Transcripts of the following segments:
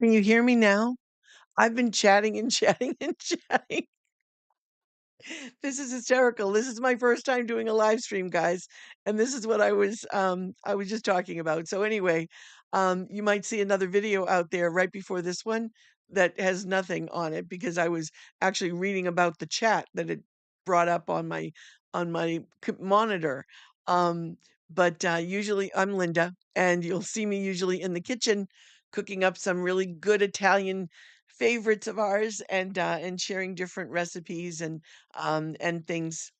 Can you hear me now? I've been chatting and chatting and chatting. This is hysterical. This is my first time doing a live stream, guys, and this is what I was just talking about. So anyway, you might see another video out there right before this one that has nothing on it because I was actually reading about the chat that it brought up on my monitor. Um, but usually I'm Linda, and you'll see me usually in the kitchen cooking up some really good Italian favorites of ours and sharing different recipes and things.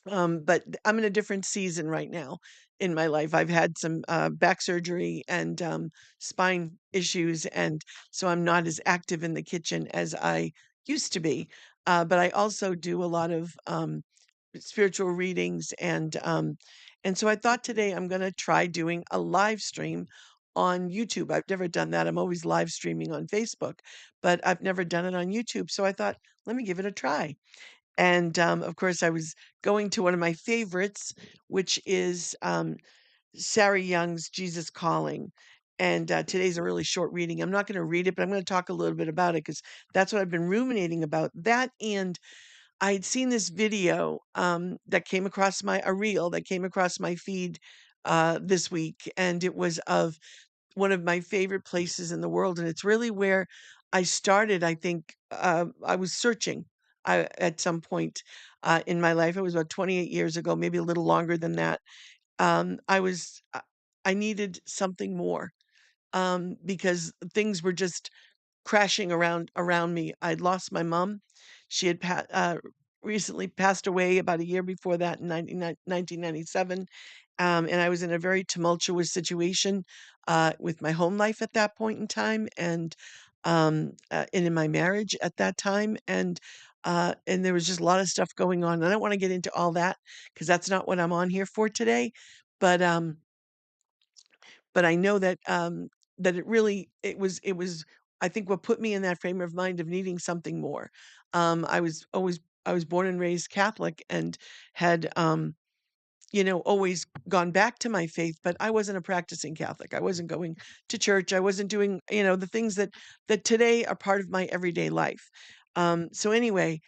But I'm in a different season right now in my life. I've had some back surgery and spine issues, and so I'm not as active in the kitchen as I used to be. But I also do a lot of spiritual readings and so I thought today I'm going to try doing a live stream on YouTube. I've never done that. I'm always live streaming on Facebook, but I've never done it on YouTube. So I thought, let me give it a try. And of course, I was going to one of my favorites, which is Sarah Young's Jesus Calling. And today's a really short reading. I'm not going to read it, but I'm going to talk a little bit about it because that's what I've been ruminating about. That and I had seen this video that came across a reel that came across my feed this week, and it was of one of my favorite places in the world, and it's really where I started. I think I was searching at some point in my life. It was about 28 years ago, maybe a little longer than that. I needed something more because things were just crashing around me. I'd lost my mom. She had recently passed away about a year before that in 1997. And I was in a very tumultuous situation with my home life at that point in time and in my marriage at that time. And there was just a lot of stuff going on. I don't want to get into all that because that's not what I'm on here for today. But but I know that it was I think what put me in that frame of mind of needing something more. I was born and raised Catholic and had always gone back to my faith, but I wasn't a practicing Catholic. I wasn't going to church. I wasn't doing, the things that today are part of my everyday life. So anyway,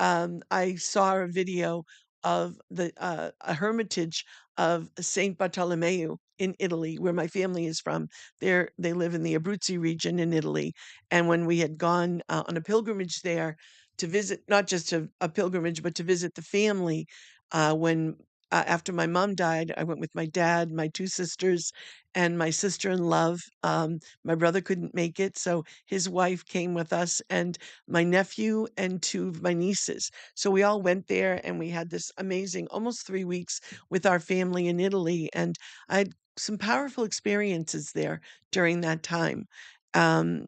I saw a video of a hermitage of Saint Bartolomeo in Italy, where my family is from. They live in the Abruzzi region in Italy, and when we had gone on a pilgrimage there to visit, not just a pilgrimage, but to visit the family, when after my mom died, I went with my dad, my two sisters, and my sister in love. My brother couldn't make it, so his wife came with us, and my nephew and two of my nieces. So we all went there and we had this amazing almost 3 weeks with our family in Italy. And I had some powerful experiences there during that time. Um,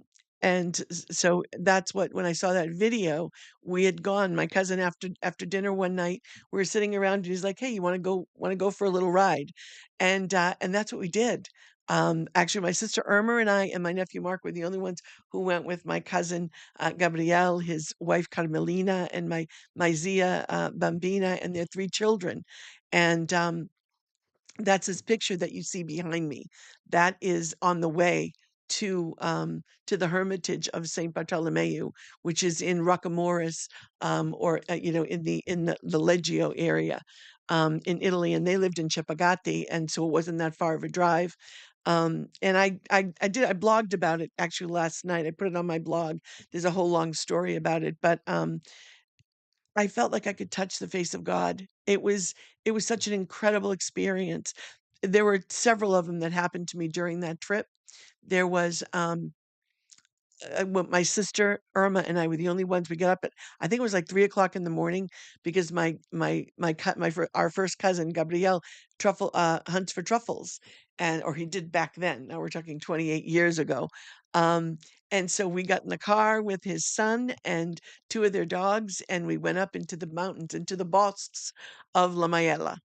so that's what when I saw that video, we had gone. My cousin after dinner one night, we were sitting around and he's like, "Hey, you want to go for a little ride?" And that's what we did. Actually, my sister Irma and I and my nephew Mark were the only ones who went with my cousin Gabrielle, his wife Carmelina, and my Zia Bambina, and their three children. And that's his picture that you see behind me. That is on the way to the Hermitage of Saint Bartolomeo, which is in Roccamoris, or in the Leggio area in Italy, and they lived in Cippagatti, and so it wasn't that far of a drive. And I blogged about it actually last night. I put it on my blog. There's a whole long story about it, but I felt like I could touch the face of God. It was such an incredible experience. There were several of them that happened to me during that trip. There was, well, my sister Irma and I were the only ones. We got up at I think it was like 3 o'clock in the morning because our first cousin Gabriel truffle hunts for truffles, and or he did back then. Now we're talking 28 years ago. Um, and so we got in the car with his son and two of their dogs, and we went up into the mountains, into the bosques of La Maiella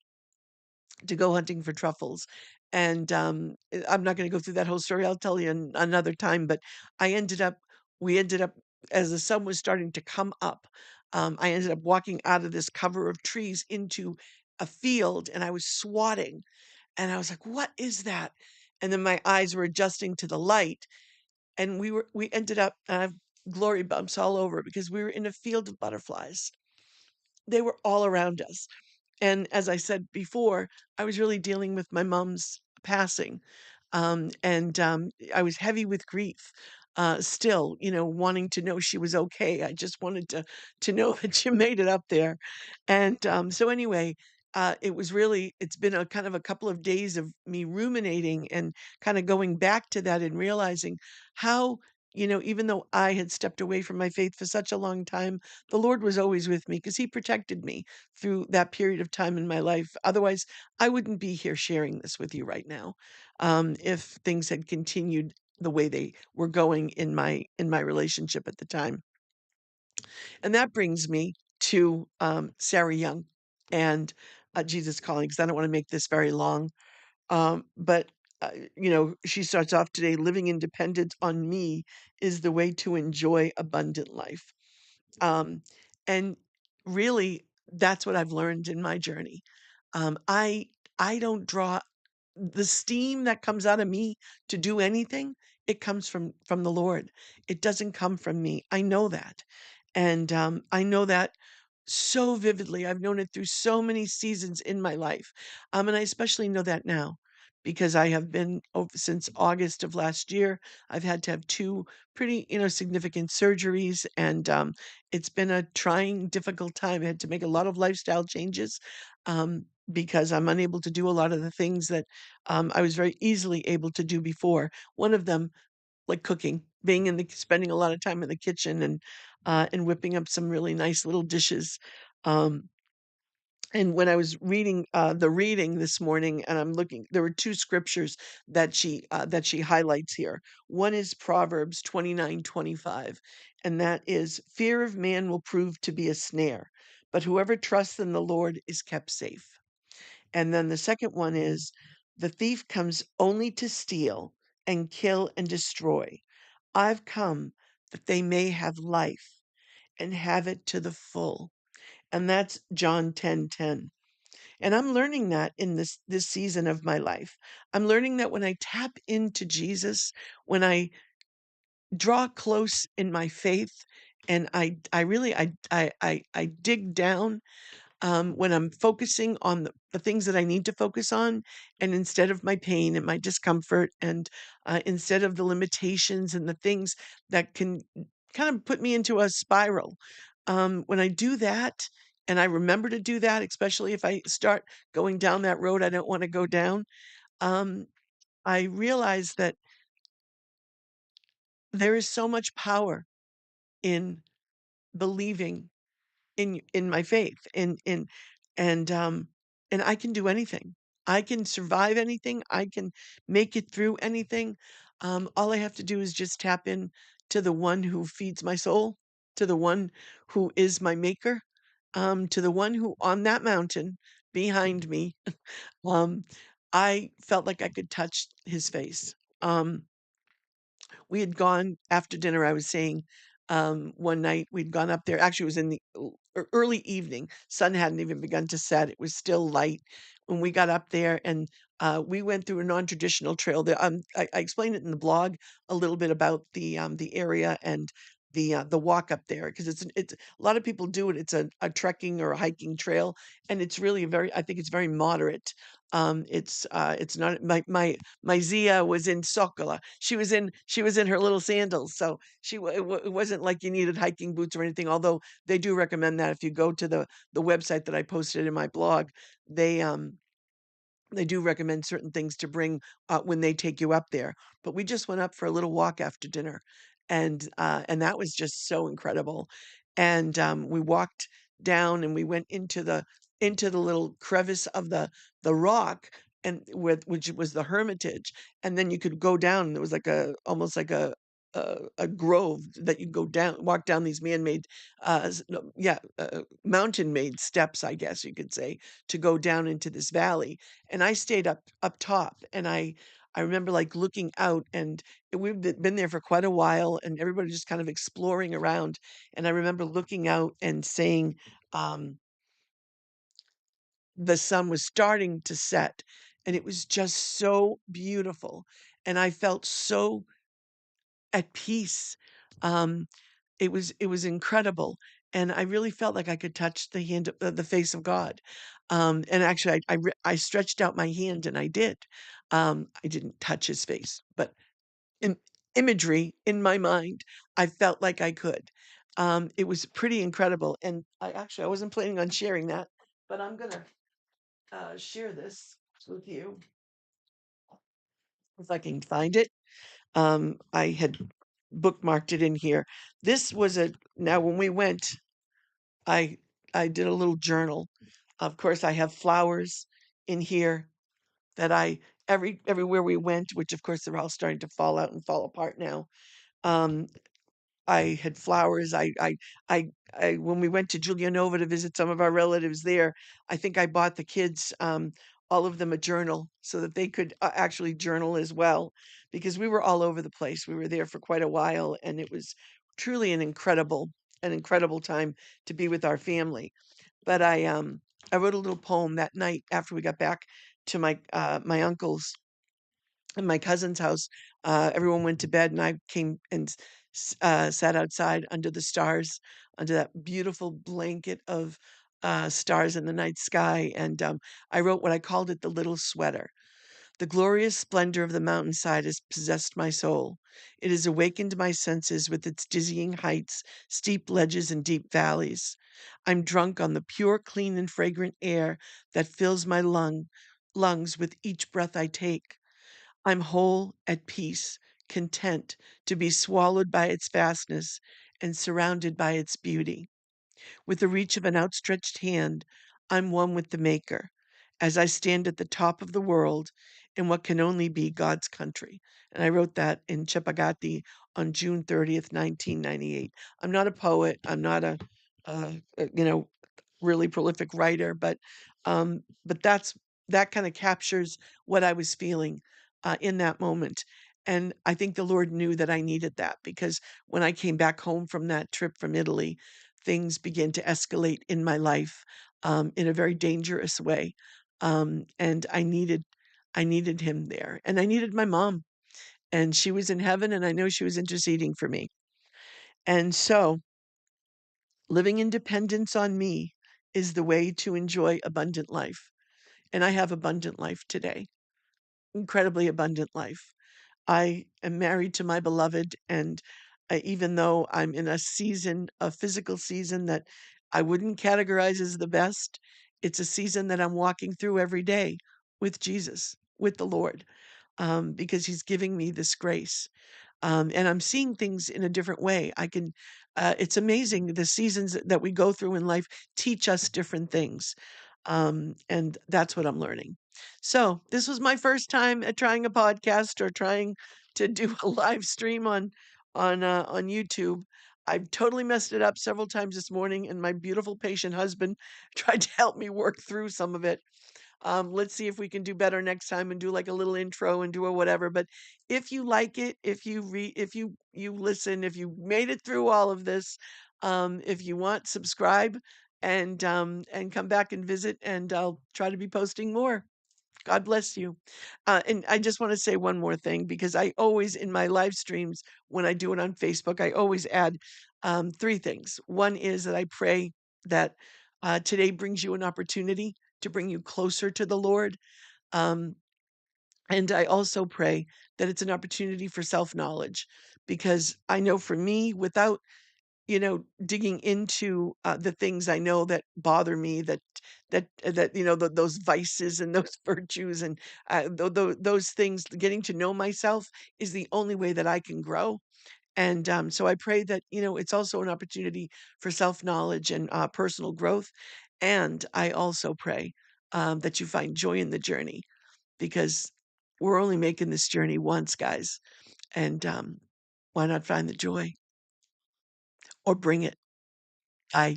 to go hunting for truffles. And I'm not going to go through that whole story. I'll tell you another time. But I ended up, we ended up, as the sun was starting to come up, I ended up walking out of this cover of trees into a field, and I was swatting. And I was like, what is that? And then my eyes were adjusting to the light, and we ended up, glory bumps all over because we were in a field of butterflies. They were all around us. And as I said before, I was really dealing with my mom's passing. And I was heavy with grief, still, wanting to know she was okay. I just wanted to know that she made it up there. And so anyway, it's been a kind of a couple of days of me ruminating and kind of going back to that and realizing how, even though I had stepped away from my faith for such a long time, the Lord was always with me because He protected me through that period of time in my life. Otherwise, I wouldn't be here sharing this with you right now, if things had continued the way they were going in my relationship at the time. And that brings me to Sarah Young and Jesus Calling, because I don't want to make this very long. But she starts off today: living independent on me is the way to enjoy abundant life. Um, and really, that's what I've learned in my journey. I don't draw the steam that comes out of me to do anything. It comes from the Lord. It doesn't come from me. I know that, and I know that so vividly. I've known it through so many seasons in my life, and I especially know that now because I have been since August of last year. I've had to have two pretty, significant surgeries, and it's been a trying, difficult time. I had to make a lot of lifestyle changes. Because I'm unable to do a lot of the things that I was very easily able to do before. One of them, like cooking, being spending a lot of time in the kitchen and whipping up some really nice little dishes. Um, and when I was reading the reading this morning, and I'm looking, there were two scriptures that she highlights here. One is Proverbs 29:25, and that is, "Fear of man will prove to be a snare, but whoever trusts in the Lord is kept safe." And then the second one is, "The thief comes only to steal and kill and destroy. I've come that they may have life and have it to the full." And that's John 10:10. And I'm learning that in this season of my life. I'm learning that when I tap into Jesus, when I draw close in my faith, and I really I dig down, when I'm focusing on the things that I need to focus on, and instead of my pain and my discomfort, and instead of the limitations and the things that can kind of put me into a spiral. When I do that, and I remember to do that, especially if I start going down that road I don't want to go down, um, I realize that there is so much power in believing in my faith, and and I can do anything. I can survive anything. I can make it through anything. All I have to do is just tap in to the one who feeds my soul, to the one who is my maker, to the one who on that mountain behind me, um, I felt like I could touch his face. Um, we had gone after dinner, I was saying, one night we'd gone up there. Actually, it was in the early evening. Sun hadn't even begun to set. It was still light when we got up there, and we went through a non-traditional trail. I explained it in the blog a little bit about the area and the walk up there, because it's a lot of people do it. It's a trekking or a hiking trail, and it's really a very, I think it's very moderate. It's not my Zia was in Sokola. She was in her little sandals, so it wasn't like you needed hiking boots or anything. Although they do recommend that if you go to the website that I posted in my blog, they they do recommend certain things to bring when they take you up there. But we just went up for a little walk after dinner, and that was just so incredible. And we walked down, and we went into the little crevice of the rock, and with which was the Hermitage. And then you could go down, and there was like a almost like a grove that you go down, walk down these man-made, no, yeah, mountain-made steps, I guess you could say, to go down into this valley. And I stayed up top, and I remember, like, looking out, and we've been there for quite a while, and everybody just kind of exploring around, and I remember looking out and saying, um, the sun was starting to set, and it was just so beautiful, and I felt so at peace. Um, it was incredible, and I really felt like I could touch the face of God. And actually, I stretched out my hand, and I did. I didn't touch his face, but in imagery in my mind, I felt like I could. It was pretty incredible, and I wasn't planning on sharing that, but I'm gonna share this with you if I can find it. I had bookmarked it in here. This was a now when we went, I I did a little journal. Of course, I have flowers in here that I everywhere we went, which of course they're all starting to fall out and fall apart now. Um, I had flowers. I when we went to Giulianova to visit some of our relatives there, I think I bought the kids, all of them a journal so that they could actually journal as well, because we were all over the place. We were there for quite a while, and it was truly an incredible time to be with our family. But I wrote a little poem that night after we got back to my uncle's in my cousin's house. Everyone went to bed, and I came and sat outside under the stars, under that beautiful blanket of stars in the night sky. And I wrote what I called it the little sweater. The glorious splendor of the mountainside has possessed my soul. It has awakened my senses with its dizzying heights, steep ledges, and deep valleys. I'm drunk on the pure, clean, and fragrant air that fills my lungs with each breath I take. I'm whole, at peace, content to be swallowed by its vastness and surrounded by its beauty. With the reach of an outstretched hand, I'm one with the Maker as I stand at the top of the world in what can only be God's country. And I wrote that in Chepagati on June 30th, 1998. I'm not a poet. I'm not you know, really prolific writer, but that kind of captures what I was feeling in that moment. And I think the Lord knew that I needed that, because when I came back home from that trip from Italy, things began to escalate in my life in a very dangerous way. And I needed him there, and I needed my mom, and she was in heaven, and I know she was interceding for me. And so living in dependence on me is the way to enjoy abundant life. And I have abundant life today, incredibly abundant life. I am married to my beloved, and even though I'm in a physical season that I wouldn't categorize as the best, it's a season that I'm walking through every day with Jesus, with the Lord, because He's giving me this grace. And I'm seeing things in a different way. It's amazing the seasons that we go through in life teach us different things. And that's what I'm learning. So this was my first time at trying a podcast or trying to do a live stream on YouTube. I've totally messed it up several times this morning, and my beautiful patient husband tried to help me work through some of it. Let's see if we can do better next time and do like a little intro and do a whatever. But if you like it, if you listen, if you made it through all of this, if you want, subscribe and come back and visit, and I'll try to be posting more. God bless you. And I just want to say one more thing, because I always, in my live streams, when I do it on Facebook, I always add three things. One is that I pray that today brings you an opportunity to bring you closer to the Lord. Um, and I also pray that it's an opportunity for self knowledge, because I know for me, without digging into the things I know that bother me, that those vices and those virtues and those things, getting to know myself is the only way that I can grow. And so I pray that it's also an opportunity for self knowledge and personal growth. And I also pray that you find joy in the journey, because we're only making this journey once, guys. And why not find the joy or bring it? Bye.